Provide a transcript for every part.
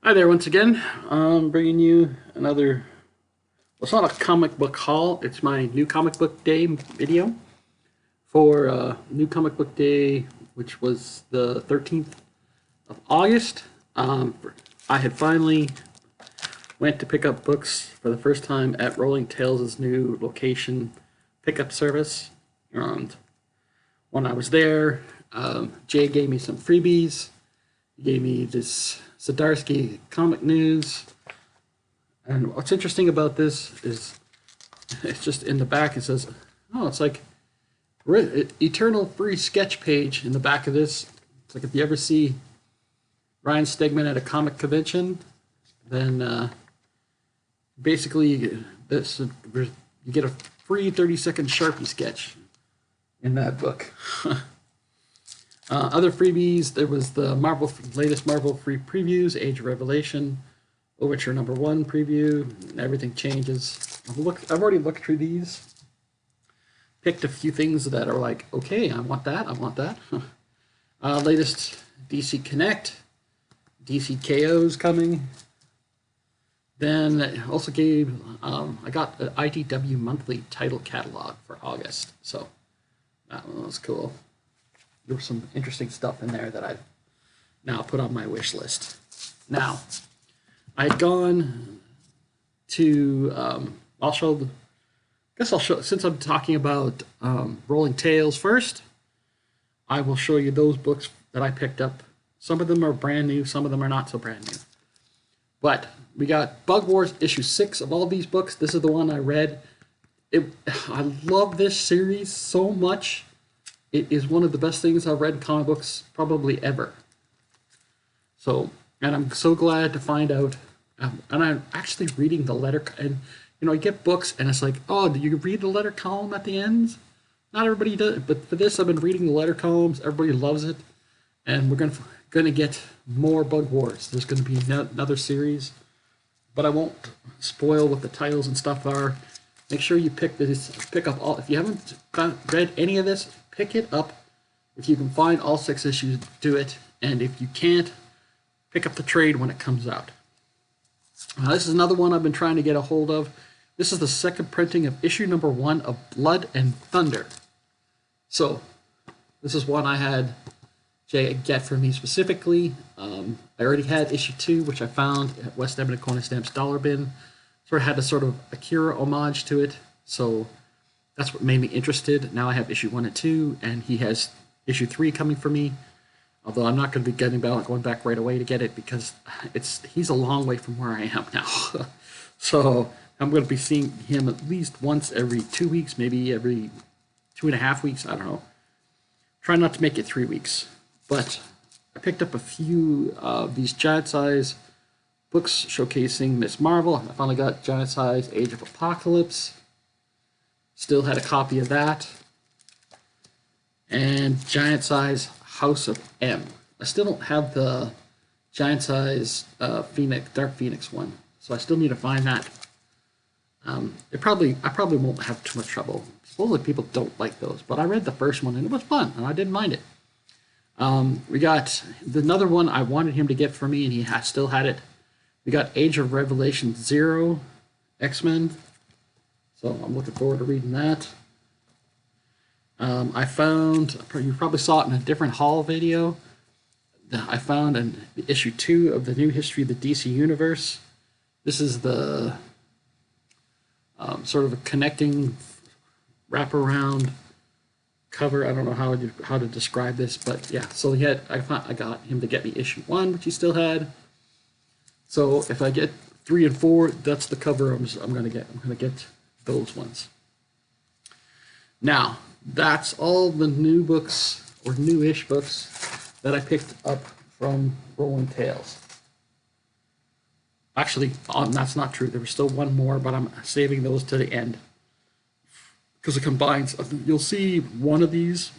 Hi there once again. I'm bringing you another, well, it's not a comic book haul, it's my new comic book day video for new comic book day, which was the 13th of August. I had finally went to pick up books for the first time at Rolling Tales' new location pickup service. And when I was there, Jay gave me some freebies. He gave me this Zdarsky comic news. And what's interesting about this is it's just in the back it says, oh, it's like eternal free sketch page in the back of this. It's like if you ever see Ryan Stegman at a comic convention, then basically this you get a free 30-second Sharpie sketch in that book. Other freebies, there was the latest Marvel free previews, Age of Revelation, Overture #1 preview, and everything changes. I've already looked through these, picked a few things that are like, okay, I want that. Latest DC Connect, DC KO's coming. Then I also gave, I got the IDW monthly title catalog for August, so that one was cool. There was some interesting stuff in there that I've now put on my wish list. Now, I had gone to, I'll show, since I'm talking about Rolling Tales first, I will show you those books that I picked up. Some of them are brand new, some of them are not so brand new. But we got Bug Wars issue 6 of all these books. This is the one I read. I love this series so much. It is one of the best things I've read in comic books probably ever. So, and I'm so glad to find out, and I'm actually reading the letter, and you know, you get books and it's like, oh, do you read the letter column at the end? Not everybody does, but for this I've been reading the letter columns, everybody loves it, and we're gonna get more Bug Wars. There's gonna be another series, but I won't spoil what the titles and stuff are. Make sure you pick up all, if you haven't read any of this, pick it up. If you can find all 6 issues, do it. And if you can't, pick up the trade when it comes out. This is another one I've been trying to get a hold of. This is the second printing of issue #1 of Blood and Thunder. So, this is one I had Jay get for me specifically. I already had issue 2, which I found at West Edmonton Corner Stamps Dollar Bin. Sort of had a sort of Akira homage to it. So, that's what made me interested. Now I have issue 1 and 2, and he has issue 3 coming for me. Although I'm not going to be going back right away to get it because he's a long way from where I am now. So I'm going to be seeing him at least once every 2 weeks, maybe every 2.5 weeks. I don't know. Try not to make it 3 weeks. But I picked up a few of these giant size books showcasing Miss Marvel. I finally got giant size Age of Apocalypse. Still had a copy of that. And giant size House of M. I still don't have the giant size Dark Phoenix one, so I still need to find that. I probably won't have too much trouble. Supposedly people don't like those, but I read the first one and it was fun, and I didn't mind it. We got another one I wanted him to get for me, and he still had it. We got Age of Revelation 0, X-Men. So I'm looking forward to reading that. I found, you probably saw it in a different haul video, I found in issue 2 of the new history of the DC Universe. This is the sort of a connecting wraparound cover. I don't know how to describe this, but yeah. So I got him to get me issue 1, which he still had. So if I get 3 and 4, that's the cover I'm gonna get. I'm gonna get those ones. Now, that's all the new books, or new-ish books, that I picked up from Rolling Tales. Actually, that's not true. There was still one more, but I'm saving those to the end. Because it combines, you'll see one of these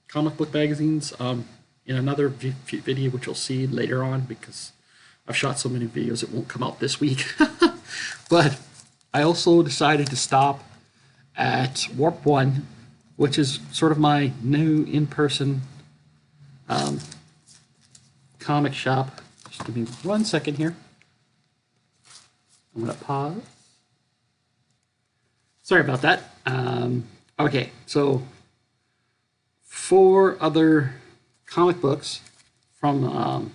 comic book magazines in another video, which you'll see later on, because I've shot so many videos it won't come out this week. But I also decided to stop at Warp 1, which is sort of my new in-person comic shop. Just give me 1 second here. I'm going to pause. Sorry about that. Okay, so 4 other comic books from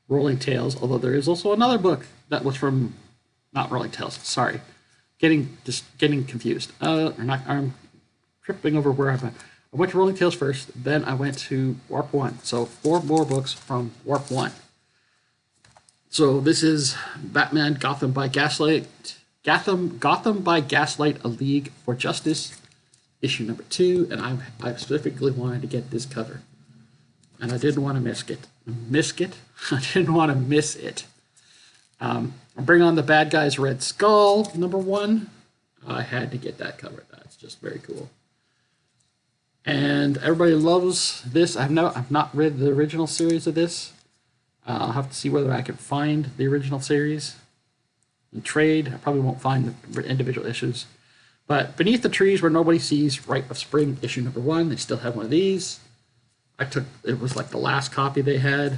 Rolling Tales, although there is also another book that was from, not Rolling Tales, sorry. Getting confused. I'm tripping over where I went. I went to Rolling Tales first, then I went to Warp 1. So 4 more books from Warp 1. So this is Batman Gotham by Gaslight. Gotham by Gaslight, A League for Justice, issue number 2, and I specifically wanted to get this cover. And I didn't want to miss it. I didn't want to miss it. I bring on the bad guys Red Skull, number 1. I had to get that cover. That's just very cool. And everybody loves this. I've not read the original series of this. I'll have to see whether I can find the original series in trade. I probably won't find the individual issues. But Beneath the Trees Where Nobody Sees, Rite of Spring, issue number 1. They still have one of these. It was like the last copy they had.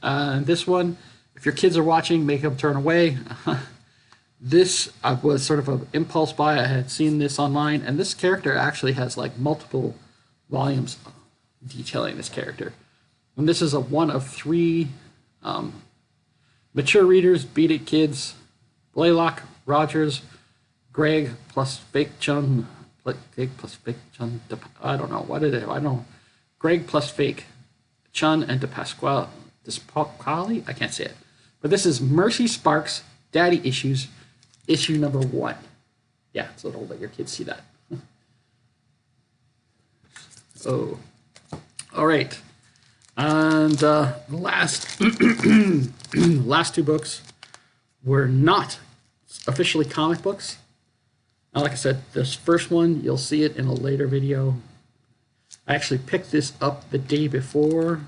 And this one, if your kids are watching, make them turn away. This was sort of an impulse buy. I had seen this online, and this character actually has like multiple volumes detailing this character. And this is a one of 3 mature readers, Beat It Kids, Blaylock, Rogers, Greg plus Fake Chun, I don't know, what is it? I don't know. Greg plus Fake Chun and DePasquale, I can't say it. But this is Mercy Sparks, Daddy Issues, issue number 1. Yeah, so don't let your kids see that. Oh, all right. And the last, last 2 books were not officially comic books. Now, like I said, this first one, you'll see it in a later video. I actually picked this up the day before.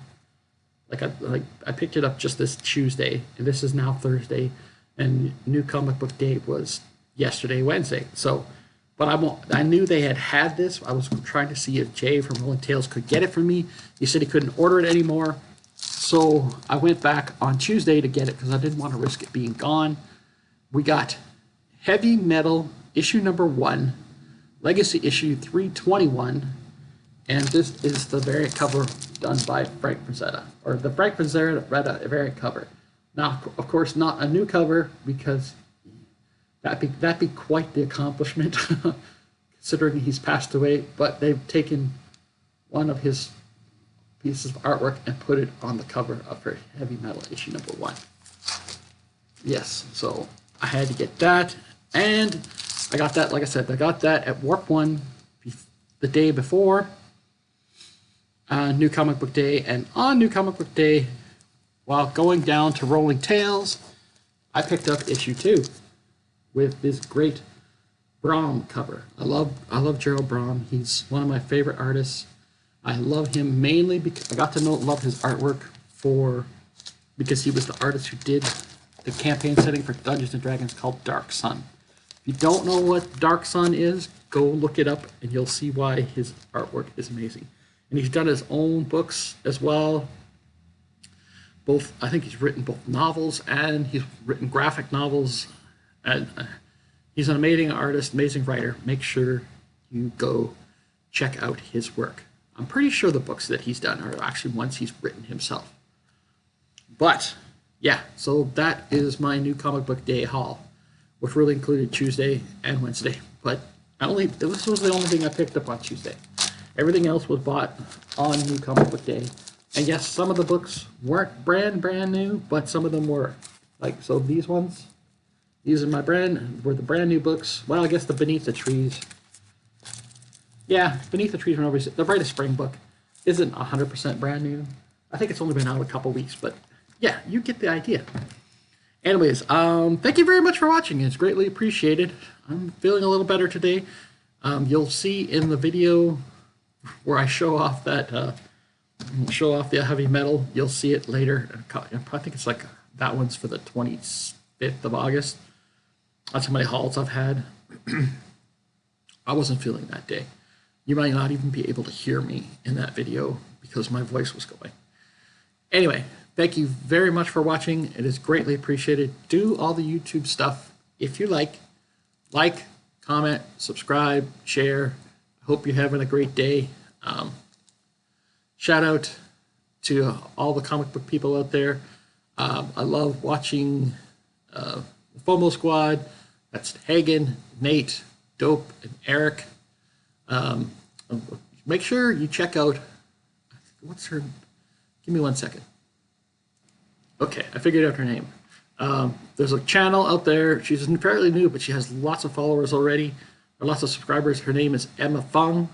I picked it up just this Tuesday, and this is now Thursday, and New Comic Book Day was yesterday, Wednesday. So, but I knew they had this. I was trying to see if Jay from Rolling Tales could get it for me. He said he couldn't order it anymore. So I went back on Tuesday to get it because I didn't want to risk it being gone. We got Heavy Metal, issue number 1, Legacy issue 321, and this is the variant cover done by Frank Frazetta, or the Frank Frazetta variant cover. Now, of course, not a new cover because that'd be quite the accomplishment, considering he's passed away. But they've taken one of his pieces of artwork and put it on the cover of her Heavy Metal issue number 1. Yes, so I had to get that, and I got that. Like I said, I got that at Warp 1 the day before New Comic Book Day, and on New Comic Book Day, while going down to Rolling Tales, I picked up issue 2 with this great Brom cover. I love Gerald Brom. He's one of my favorite artists. I love him mainly because I got to love his artwork because he was the artist who did the campaign setting for Dungeons and Dragons called Dark Sun. If you don't know what Dark Sun is, go look it up and you'll see why his artwork is amazing. And he's done his own books as well. I think he's written both novels and he's written graphic novels. And he's an amazing artist, amazing writer. Make sure you go check out his work. I'm pretty sure the books that he's done are actually ones he's written himself. But yeah, so that is my New Comic Book Day haul, which really included Tuesday and Wednesday. But this was the only thing I picked up on Tuesday. Everything else was bought on New Comic Book Day. And yes, some of the books weren't brand new, but some of them were. So these ones, these are were the brand new books. Well, I guess the Beneath the Trees. Yeah, Beneath the Trees, the Rite of Spring book isn't 100% brand new. I think it's only been out a couple weeks, but yeah, you get the idea. Anyways, thank you very much for watching. It's greatly appreciated. I'm feeling a little better today. You'll see in the video where I show off the Heavy Metal. You'll see it later. I think it's that one's for the 25th of August. That's how many hauls I've had. I wasn't feeling that day. You might not even be able to hear me in that video because my voice was going. Anyway, thank you very much for watching. It is greatly appreciated. Do all the YouTube stuff. if you like, comment, subscribe, share. I hope you're having a great day. Shout out to all the comic book people out there. I love watching the FOMO Squad. That's Hagen, Nate, Dope, and Eric. Make sure you check out, what's her, give me 1 second. Okay, I figured out her name. There's a channel out there. She's fairly new, but she has lots of followers already, or lots of subscribers. Her name is Emma Fung.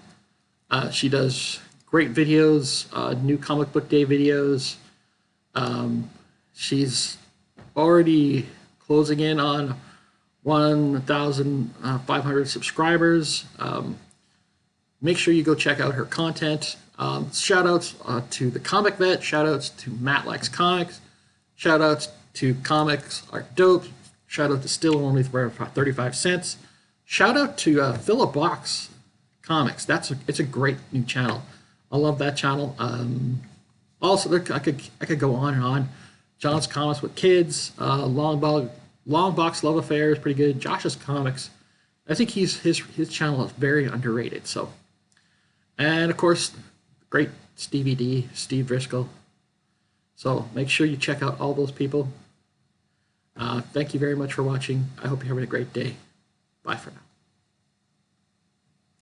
She does great videos, new comic book day videos. She's already closing in on 1,500 subscribers. Make sure you go check out her content. Shout outs to the Comic Vet. Shout outs to Matt Likes Comics. Shout outs to Comics Are Dope. Shout out to Still Only for 35 cents. Shout out to Philip Box Comics. It's a great new channel. I love that channel. Also, I could go on and on. John's Comics with Kids. Long Box Love Affair is pretty good. Josh's Comics. I think his channel is very underrated. So. And of course, great Stevie D, Steve Driscoll. So make sure you check out all those people. Thank you very much for watching. I hope you're having a great day. Bye for now.